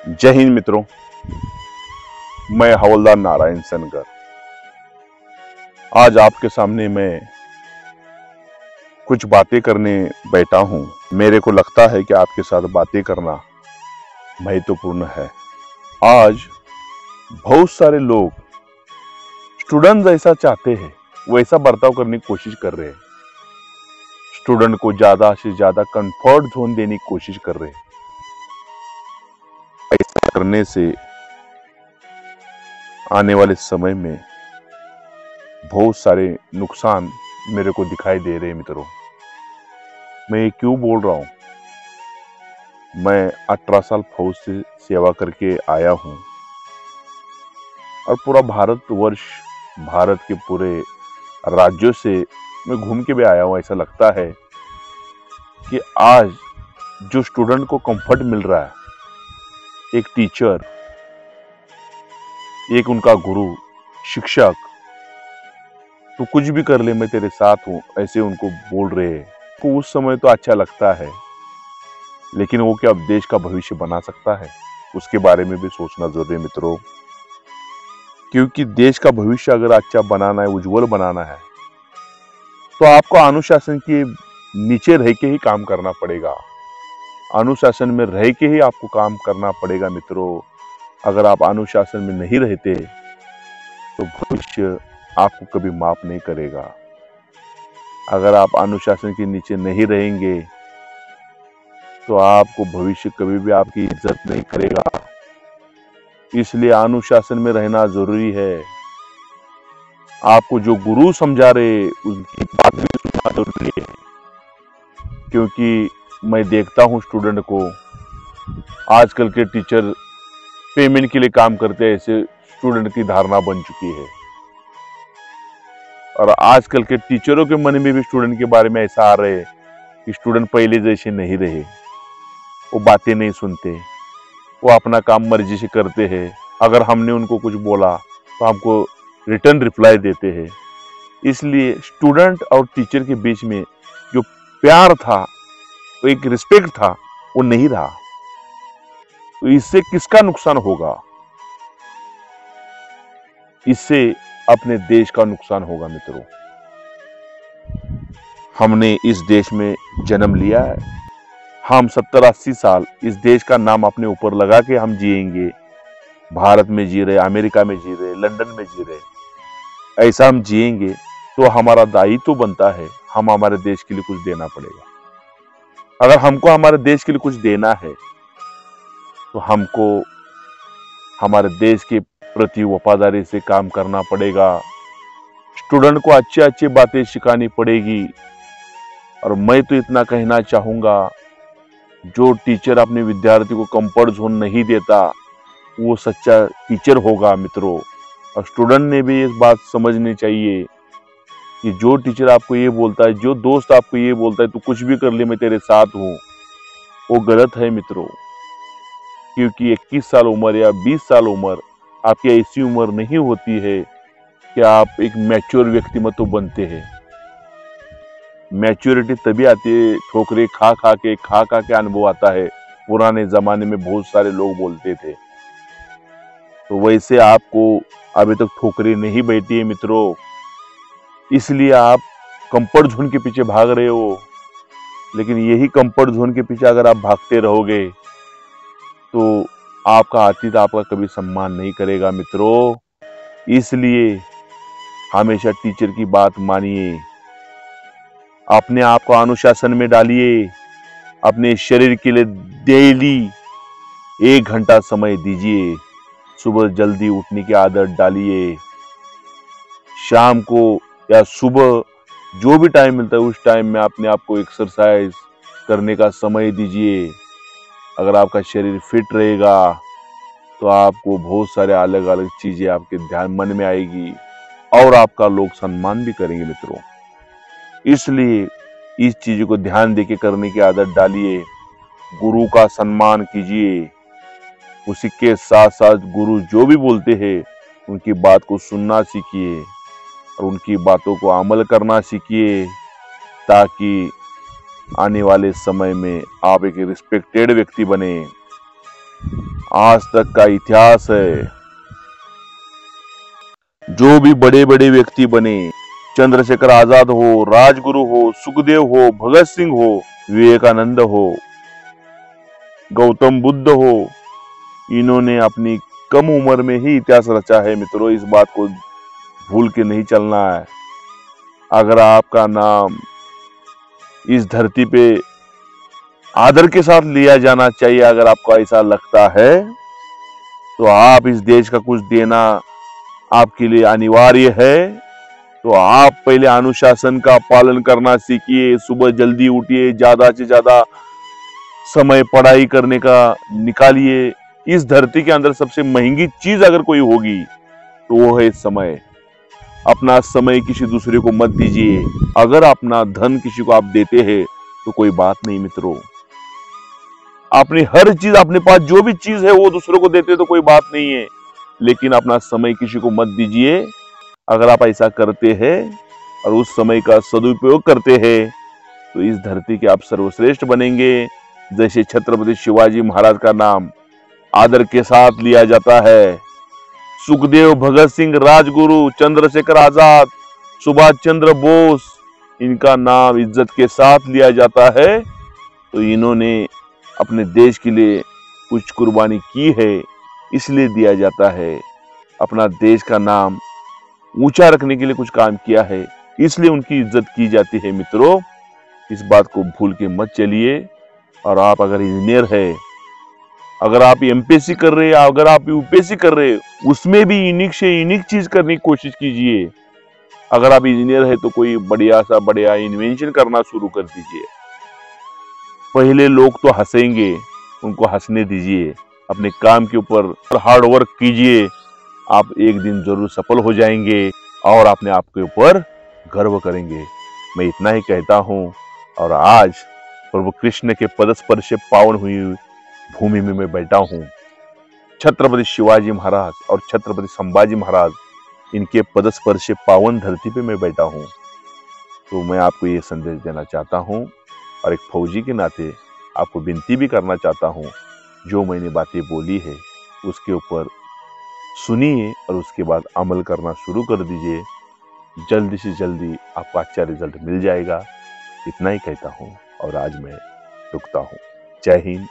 जय हिंद मित्रों, मैं हवलदार नारायण सनगर। आज आपके सामने मैं कुछ बातें करने बैठा हूं। मेरे को लगता है कि आपके साथ बातें करना महत्वपूर्ण है। आज बहुत सारे लोग स्टूडेंट जैसा चाहते हैं वैसा बर्ताव करने की कोशिश कर रहे हैं। स्टूडेंट को ज्यादा से ज्यादा कंफर्ट जोन देने की कोशिश कर रहे हैं। ऐसा करने से आने वाले समय में बहुत सारे नुकसान मेरे को दिखाई दे रहे हैं। मित्रों, मैं ये क्यों बोल रहा हूं? मैं 18 साल फौज से सेवा करके आया हूं और पूरा भारतवर्ष, भारत के पूरे राज्यों से मैं घूम के भी आया हूं। ऐसा लगता है कि आज जो स्टूडेंट को कंफर्ट मिल रहा है, एक टीचर, एक उनका गुरु, शिक्षक, तो कुछ भी कर ले मैं तेरे साथ हूं, ऐसे उनको बोल रहे हैं। तो उस समय तो अच्छा लगता है, लेकिन वो क्या अब देश का भविष्य बना सकता है? उसके बारे में भी सोचना जरूरी है मित्रों, क्योंकि देश का भविष्य अगर अच्छा बनाना है, उज्जवल बनाना है, तो आपको अनुशासन के नीचे रह के ही काम करना पड़ेगा। अनुशासन में रह के ही आपको काम करना पड़ेगा मित्रों। अगर आप अनुशासन में नहीं रहते तो भविष्य आपको कभी माफ नहीं करेगा। अगर आप अनुशासन के नीचे नहीं रहेंगे तो आपको भविष्य कभी भी आपकी इज्जत नहीं करेगा। इसलिए अनुशासन में रहना जरूरी है। आपको जो गुरु समझा रहे उनकी बात भी सुनना जरूरी है, क्योंकि मैं देखता हूं स्टूडेंट को, आजकल के टीचर पेमेंट के लिए काम करते हैं, ऐसे स्टूडेंट की धारणा बन चुकी है। और आजकल के टीचरों के मन में भी स्टूडेंट के बारे में ऐसा आ रहा है कि स्टूडेंट पहले जैसे नहीं रहे, वो बातें नहीं सुनते, वो अपना काम मर्जी से करते हैं। अगर हमने उनको कुछ बोला तो हमको रिटर्न रिप्लाई देते हैं। इसलिए स्टूडेंट और टीचर के बीच में जो प्यार था, तो एक रिस्पेक्ट था, वो नहीं रहा। तो इससे किसका नुकसान होगा? इससे अपने देश का नुकसान होगा मित्रों। हमने इस देश में जन्म लिया है, हम 70-80 साल इस देश का नाम अपने ऊपर लगा के हम जिएंगे। भारत में जी रहे, अमेरिका में जी रहे, लंदन में जी रहे, ऐसा हम जिएंगे तो हमारा दायित्व तो बनता है, हम हमारे देश के लिए कुछ देना पड़ेगा। अगर हमको हमारे देश के लिए कुछ देना है तो हमको हमारे देश के प्रति वफादारी से काम करना पड़ेगा। स्टूडेंट को अच्छी अच्छी बातें सिखानी पड़ेगी। और मैं तो इतना कहना चाहूंगा, जो टीचर अपने विद्यार्थी को कंफर्ट जोन नहीं देता वो सच्चा टीचर होगा मित्रों। और स्टूडेंट ने भी इस बात समझनी चाहिए कि जो टीचर आपको ये बोलता है, जो दोस्त आपको ये बोलता है तू कुछ भी कर ले मैं तेरे साथ हूं, वो गलत है मित्रों। क्योंकि 21 साल उम्र या 20 साल उम्र आपकी ऐसी उम्र नहीं होती है कि आप एक मैच्योर व्यक्तिमत्व बनते हैं। मैच्योरिटी तभी आती है ठोकरे खा खा के अनुभव आता है। पुराने जमाने में बहुत सारे लोग बोलते थे, तो वैसे आपको अभी तक ठोकरे नहीं बैठी है मित्रों। इसलिए आप कंफर्ट जोन के पीछे भाग रहे हो। लेकिन यही कंफर्ट जोन के पीछे अगर आप भागते रहोगे तो आपका अतीत आपका कभी सम्मान नहीं करेगा मित्रों। इसलिए हमेशा टीचर की बात मानिए, अपने आप को अनुशासन में डालिए, अपने शरीर के लिए डेली 1 घंटा समय दीजिए, सुबह जल्दी उठने की आदत डालिए, शाम को या सुबह जो भी टाइम मिलता है उस टाइम में अपने आप को एक्सरसाइज करने का समय दीजिए। अगर आपका शरीर फिट रहेगा तो आपको बहुत सारे अलग अलग चीजें आपके ध्यान मन में आएगी और आपका लोग सम्मान भी करेंगे मित्रों। इसलिए इस चीज को ध्यान देके करने की आदत डालिए। गुरु का सम्मान कीजिए, उसी के साथ साथ गुरु जो भी बोलते हैं उनकी बात को सुनना सीखिए और उनकी बातों को अमल करना सीखिए, ताकि आने वाले समय में आप एक रिस्पेक्टेड व्यक्ति बने। आज तक का इतिहास है। जो भी बड़े बड़े व्यक्ति बने, चंद्रशेखर आजाद हो, राजगुरु हो, सुखदेव हो, भगत सिंह हो, विवेकानंद हो, गौतम बुद्ध हो, इन्होंने अपनी कम उम्र में ही इतिहास रचा है मित्रों। इस बात को भूल के नहीं चलना है। अगर आपका नाम इस धरती पे आदर के साथ लिया जाना चाहिए, अगर आपको ऐसा लगता है, तो आप इस देश का कुछ देना आपके लिए अनिवार्य है। तो आप पहले अनुशासन का पालन करना सीखिए। सुबह जल्दी उठिए, ज्यादा से ज्यादा समय पढ़ाई करने का निकालिए। इस धरती के अंदर सबसे महंगी चीज अगर कोई होगी तो वो है समय। अपना समय किसी दूसरे को मत दीजिए। अगर अपना धन किसी को आप देते हैं तो कोई बात नहीं मित्रों। अपनी हर चीज, अपने पास जो भी चीज है वो दूसरों को देते तो कोई बात नहीं है, लेकिन अपना समय किसी को मत दीजिए। अगर आप ऐसा करते हैं और उस समय का सदुपयोग करते हैं तो इस धरती के आप सर्वश्रेष्ठ बनेंगे। जैसे छत्रपति शिवाजी महाराज का नाम आदर के साथ लिया जाता है, सुखदेव, भगत सिंह, राजगुरु, चंद्रशेखर आजाद, सुभाष चंद्र बोस, इनका नाम इज्जत के साथ लिया जाता है, तो इन्होंने अपने देश के लिए कुछ कुर्बानी की है, इसलिए दिया जाता है। अपना देश का नाम ऊंचा रखने के लिए कुछ काम किया है, इसलिए उनकी इज्जत की जाती है मित्रों। इस बात को भूल के मत चलिए। और आप अगर इंजीनियर है, अगर आप एमपीएससी कर रहे हैं, अगर आप यूपीएससी कर रहे हैं, उसमें भी यूनिक से यूनिक चीज करने की कोशिश कीजिए। अगर आप इंजीनियर है तो कोई बढ़िया इन्वेंशन करना शुरू कर दीजिए। पहले लोग तो हंसेंगे, उनको हंसने दीजिए। अपने काम के ऊपर हार्ड वर्क कीजिए। आप एक दिन जरूर सफल हो जाएंगे और अपने आप के ऊपर गर्व करेंगे। मैं इतना ही कहता हूं। और आज प्रभु कृष्ण के पदस्पर्श से पावन हुई भूमि में मैं बैठा हूं। छत्रपति शिवाजी महाराज और छत्रपति संभाजी महाराज, इनके पदस्पर्श से पावन धरती पे मैं बैठा हूं। तो मैं आपको ये संदेश देना चाहता हूं और एक फौजी के नाते आपको विनती भी करना चाहता हूं, जो मैंने बातें बोली है उसके ऊपर सुनिए और उसके बाद अमल करना शुरू कर दीजिए। जल्दी से जल्दी आपको अच्छा रिजल्ट मिल जाएगा। इतना ही कहता हूं और आज मैं रुकता हूं। जय हिंद,